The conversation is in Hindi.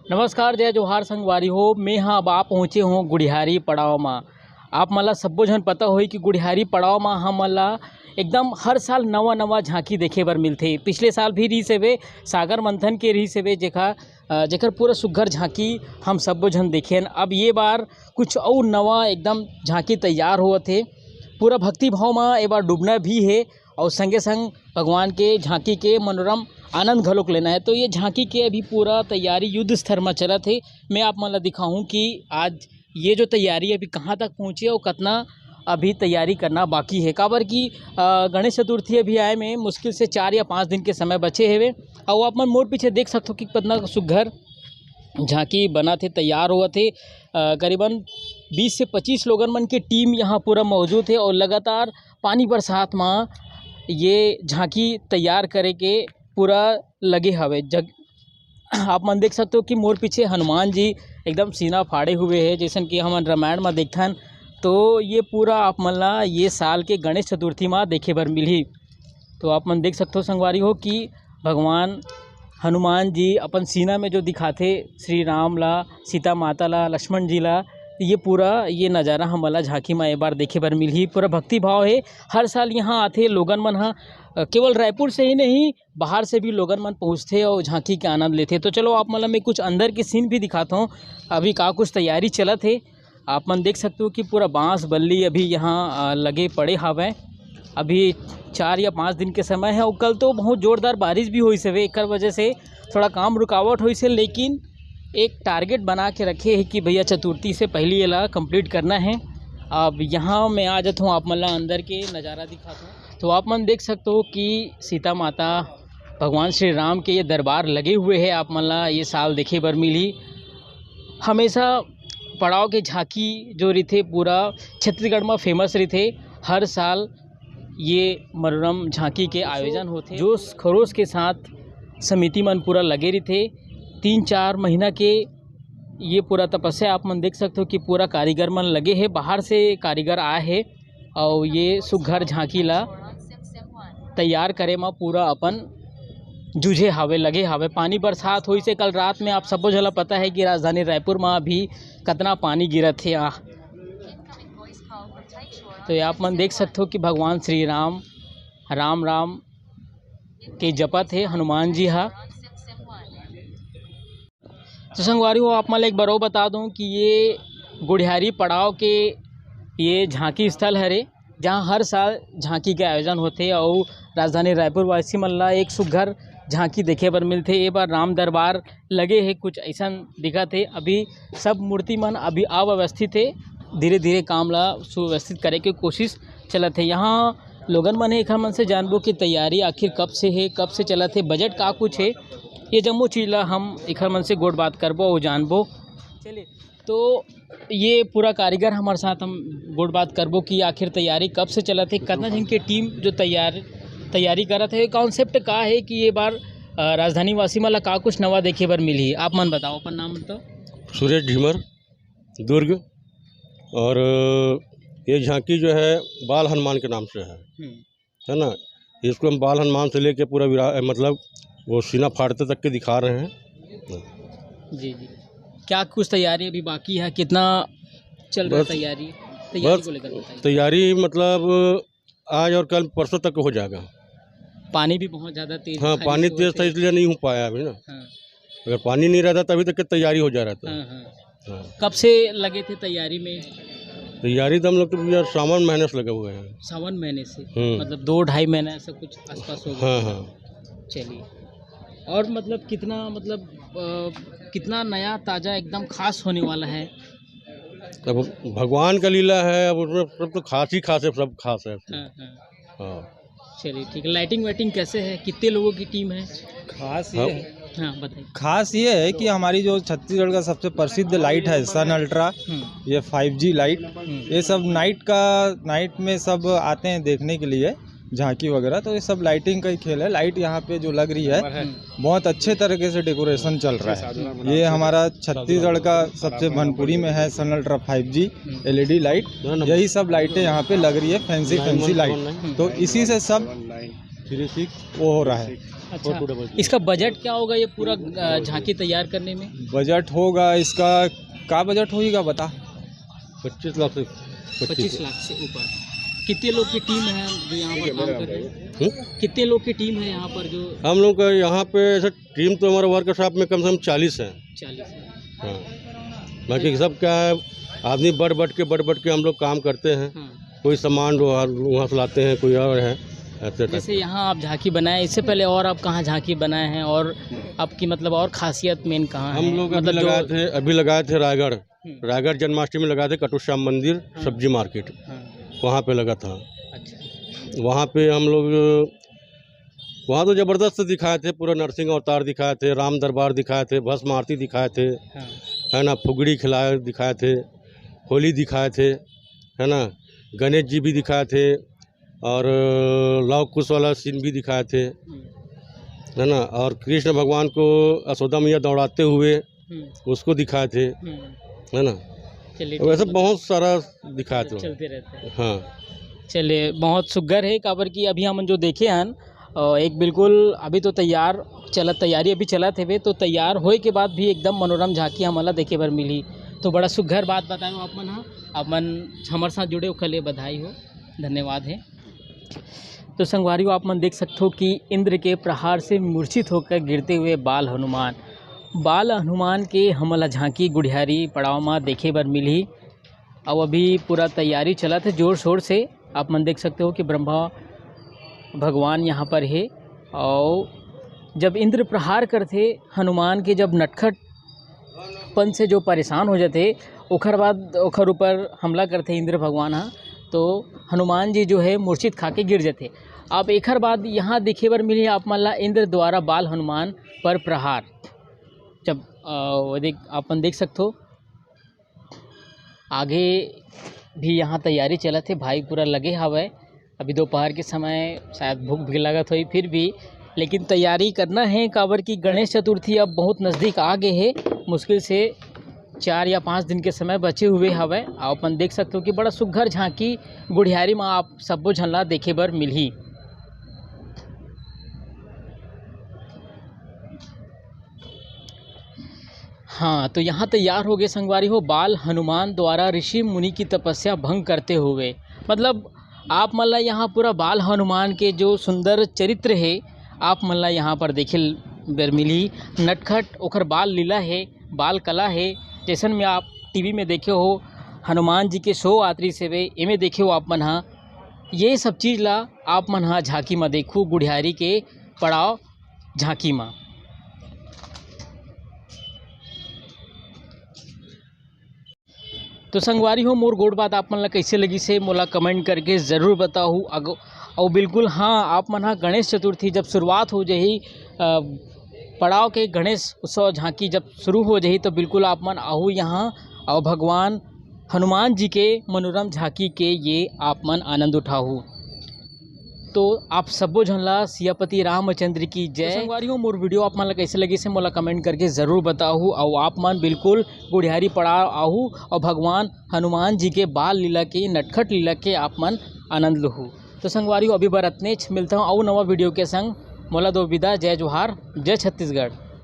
नमस्कार जय जोहार संगवारी हो। मैं हाँ अब आप पहुँचे हो गुढ़ियारी पड़ाव में। आप मला सब्बो झन पता होई कि गुढ़ियारी पड़ाव में हमला एकदम हर साल नवा नवा झांकी देखे बर मिलथे। पिछले साल भी रही सेवे सागर मंथन के रही सेवे जेकर पूरा सुग्घर झांकी हम सब्बो झन देखेन। अब ये बार कुछ और नवा एकदम झांकी तैयार होवत हे। पूरा भक्ति भाव में ए बार डूबना भी है और संगे संग भगवान के झांकी के मनोरम आनंद घलोक लेना है। तो ये झांकी के अभी पूरा तैयारी युद्ध स्तर में चलत है। मैं आप मन ला दिखाऊं कि आज ये जो तैयारी अभी कहाँ तक पहुँची और कितना अभी तैयारी करना बाकी है। काबर कि गणेश चतुर्थी अभी आए में मुश्किल से 4 या 5 दिन के समय बचे हेवे। और आप मन मोर पीछे देख सकते हो कि कितना सुघर झांकी बना थे, तैयार हुआ थे। करीबन 20 से 25 लोगन मन के टीम यहाँ पूरा मौजूद है और लगातार पानी बरसात में ये झांकी तैयार करे के पूरा लगे हवे। आप मन देख सकते हो कि मोर पीछे हनुमान जी एकदम सीना फाड़े हुए हैं, जैसन कि हम रामायण में देखथन। तो ये पूरा आप मन ला ये साल के गणेश चतुर्थी में देखे बर मिलही। तो आप मन देख सकते हो संगवारी हो कि भगवान हनुमान जी अपन सीना में जो दिखाते श्री राम ला, सीता माता ला, लक्ष्मण जी ला, ये पूरा ये नज़ारा हमला झांकी में एक बार देखे बर मिलही। पूरा भक्ति भाव है। हर साल यहाँ आते लोगन मन हाँ, केवल रायपुर से ही नहीं बाहर से भी लोगन मन पहुँचते और झांकी के आनंद लेते। तो चलो आप मतलब मैं कुछ अंदर के सीन भी दिखाता हूँ। अभी का कुछ तैयारी चलत है। आप मन देख सकते हो कि पूरा बांस बल्ली अभी यहाँ लगे पड़े हवे। अभी 4 या 5 दिन के समय है और कल तो बहुत ज़ोरदार बारिश भी हुई से एक वजह से थोड़ा काम रुकावट हुई से, लेकिन एक टारगेट बना के रखे है कि भैया चतुर्थी से पहले ये ला कंप्लीट करना है। अब यहाँ मैं आ जाता हूँ, आप मन ला अंदर के नज़ारा दिखाता हूँ। तो आप मन देख सकते हो कि सीता माता भगवान श्री राम के ये दरबार लगे हुए हैं। आप मन ला ये साल देखे बर मिली। हमेशा पड़ाव के झांकी जो रही पूरा छत्तीसगढ़ में फेमस रही। हर साल ये मनोरम झांकी के आयोजन होते, जोश खरोश के साथ समिति मन पूरा लगे रही। 3-4 महीना के ये पूरा तपस्या आप मन देख सकते हो कि पूरा कारीगर मन लगे हैं। बाहर से कारीगर आए हैं और ये सुघर झांकी ला तैयार करे में पूरा अपन जूझे हावे लगे हावे। पानी बरसात हुई से कल रात में आप सबको झला पता है कि राजधानी रायपुर में अभी कितना पानी गिरत है। तो ये आप मन देख सकते हो कि भगवान श्री राम राम राम के जपत है हनुमान जी हा। तो संगवारी हो आप मला एक बार बता दूं कि ये गुढ़ियारी पड़ाव के ये झांकी स्थल है जहां हर साल झांकी के आयोजन होते और राजधानी रायपुर वासी मन ला एक सुघर झांकी देखे बर मिलते। ये बार राम दरबार लगे है, कुछ ऐसा दिखा थे। अभी सब मूर्ति मन अभी अव्यवस्थित है, धीरे धीरे काम ला सुव्यवस्थित करे के कोशिश चलत है। यहाँ लोगन मन एक मन से जानबो कि तैयारी आखिर कब से है, कब से चलत है, बजट का कुछ है, ये जम्मो चीज़ ला हम एक मन से गोट बात करबो और जानबो। चलिए तो ये पूरा कारीगर हमारे साथ हम गोट बात करबो कि आखिर तैयारी कब से चलत है, कितना दिन की टीम जो तैयारी करत है, कॉन्सेप्ट का है कि ये बार राजधानी वासी मला का कुछ नवा देखे बर मिली। आप मन बताओ अपन नाम बताओ। सुरेश ढीमर, दुर्ग। और ये झांकी जो है बाल हनुमान के नाम से है ना। इसको हम बाल हनुमान से लेके पूरा मतलब वो सीना फाड़ते तक के दिखा रहे हैं। जी जी, क्या कुछ तैयारी अभी बाकी है, कितना चल रहा है तैयारी को लेकर बताइए। तैयारी मतलब आज और कल परसों तक हो जाएगा। पानी भी बहुत ज़्यादा तेज। हाँ, पानी तेज था इसलिए नहीं हो पाया अभी ना। हाँ। अगर पानी नहीं रहता तभी तक तैयारी हो जा रहा था। हाँ। कब से लगे थे तैयारी में? तैयारी तो हम लोग तो यार सावन महीने से लगे हुए हैं। सावन महीने से मतलब 2-2.5 महीने ऐसा कुछ आसपास हो गया। हाँ। चलिए, और मतलब कितना नया ताज़ा एकदम खास होने वाला है। अब भगवान का लीला है, अब उसमें सब तो खास ही खास है, सब खास है। हाँ। चलिए ठीक है। लाइटिंग वाइटिंग कैसे है, कितने लोगों की टीम है? खास ये है, हाँ बताइए। खास ये है कि हमारी जो छत्तीसगढ़ का सबसे प्रसिद्ध लाइट है सन अल्ट्रा, ये 5G लाइट, ये सब नाइट में सब आते हैं देखने के लिए झांकी वगैरह। तो ये सब लाइटिंग का ही खेल है। लाइट यहाँ पे जो लग रही है बहुत अच्छे तरीके से डेकोरेशन चल रहा है। ये हमारा छत्तीसगढ़ का सबसे भनपुरी में है सन अल्ट्रा 5G LED लाइट। यही सब लाइटें यहाँ पे लग रही है, फैंसी लाइट। तो इसी से सब वो हो रहा है। अच्छा, 4233। इसका बजट क्या होगा ये पूरा झांकी तैयार करने में? बजट होगा इसका, का बजट होगा बता? 25 लाख से 25 लाख से ऊपर। कितने लोग की टीम है जो यहाँ पर काम कर रहे हैं? कितने लोग की टीम है यहाँ पर जो? हम लोग का यहाँ पे ऐसा टीम तो हमारे वर्कशॉप में कम से कम 40 है। 40 है। हाँ, बाकी सब क्या है, आदमी बढ़ बढ़ के हम लोग काम करते हैं। हाँ। कोई सामान वहाँ से लाते हैं, कोई और है ऐसे। जैसे यहाँ आप झांकी बनाए, इससे पहले और आप कहाँ झांकी बनाए हैं और आपकी मतलब और खासियत मेन कहाँ है? हम लोग मतलब अभी लगाए थे रायगढ़ जन्माष्टमी में लगाए थे, कटु श्याम मंदिर सब्जी मार्केट, वहाँ पे लगा था। अच्छा। वहाँ पे हम लोग वहाँ तो ज़बरदस्त दिखाए थे, पूरा नरसिंह अवतार दिखाए थे, राम दरबार दिखाए थे, भस्म आरती दिखाए थे, है ना, फुगड़ी खिलाए दिखाए थे, होली दिखाए थे, है ना, गणेश जी भी दिखाए थे और लव कुश वाला सीन भी दिखाए थे, है ना, और कृष्ण भगवान को यशोदा मैया दौड़ाते हुए उसको दिखाए थे, है ना। चलिए, वैसे बहुत सारा दिखाए थे, चलते रहते हैं। हाँ। चलिए, बहुत सुग्घर है काबर की अभी हम जो देखे हैं एक बिल्कुल अभी तो तैयारी अभी चला थे वे, तो तैयार होए के बाद भी एकदम मनोरम झांकी हमला देखे बर मिली। तो बड़ा सुघर बात बतायो आप मन, हाँ आप मन हमारे साथ जुड़े के लिए बधाई हो, धन्यवाद है। तो संगवारियों, आप मन देख सकते हो कि इंद्र के प्रहार से मूर्छित होकर गिरते हुए बाल हनुमान के हमला झांकी गुढ़ियारी पड़ाव में देखे बर मिली। और अभी पूरा तैयारी चला थे जोर शोर से। आप मन देख सकते हो कि ब्रह्मा भगवान यहाँ पर है, और जब इंद्र प्रहार करते हनुमान के, जब नटखटपन से जो परेशान हो जाते ओखर बाद ओखर ऊपर हमला करते इंद्र भगवान, हाँ, तो हनुमान जी जो है मूर्छित खा के गिर जाते। अब एखर बाद यहाँ देखे बर मिली आप मन ला इंद्र द्वारा बाल हनुमान पर प्रहार। जब आप देख सकते हो आगे भी यहाँ तैयारी चला थे, भाई पूरा लगे हवे। अभी दोपहर के समय शायद भूख भी लगत हुई, फिर भी लेकिन तैयारी करना है काबर की गणेश चतुर्थी अब बहुत नज़दीक आ गए है। मुश्किल से 4 या 5 दिन के समय बचे हुए हवे। आप अपन देख सकते हो कि बड़ा सुघर झांकी गुढ़ियारी में आप सब्बो झनला देखे बर मिलही। हाँ, तो यहाँ तैयार हो गए संगवारी हो बाल हनुमान द्वारा ऋषि मुनि की तपस्या भंग करते हुए। मतलब आप मन ला यहाँ पूरा बाल हनुमान के जो सुंदर चरित्र है आप मन ला यहाँ पर देखे बर मिली। नटखट ओखर बाल लीला है, बाल कला है, जैसन में आप टीवी में देखे हो हनुमान जी के शो आतरी से वे एमे देखे हो आप मन, हाँ ये सब चीज़ ला आप मन हाँ झांकी में देखू गुढ़ियारी के पड़ाव झांकी में। तो संगवारी हो मोर गोड़ बात आप मन ला कैसे लगी से मोला कमेंट करके ज़रूर बताओ। और बिल्कुल हाँ, आप मन हाँ गणेश चतुर्थी जब शुरुआत हो जाही, पड़ाव के गणेश उत्सव झांकी जब शुरू हो जाही, तो बिल्कुल आप मन आहू यहाँ और भगवान हनुमान जी के मनोरम झांकी के ये आप मन आनंद उठाओ। तो आप सब्बो झन ला सियापति रामचंद्र की जय। तो संगवारियों, मोर वीडियो आप मन ला कैसे लगी से मोला कमेंट करके ज़रूर बताओ। और आप मन बिल्कुल गुढ़ियारी पड़ाव आहू और भगवान हनुमान जी के बाल लीला के, नटखट लीला के आप मन आनंद लहू। तो संगवारियों, अभी बार इतने मिलता हूँ और नवा वीडियो के संग। मोला दो विदा, जय जोहार, जय छत्तीसगढ़।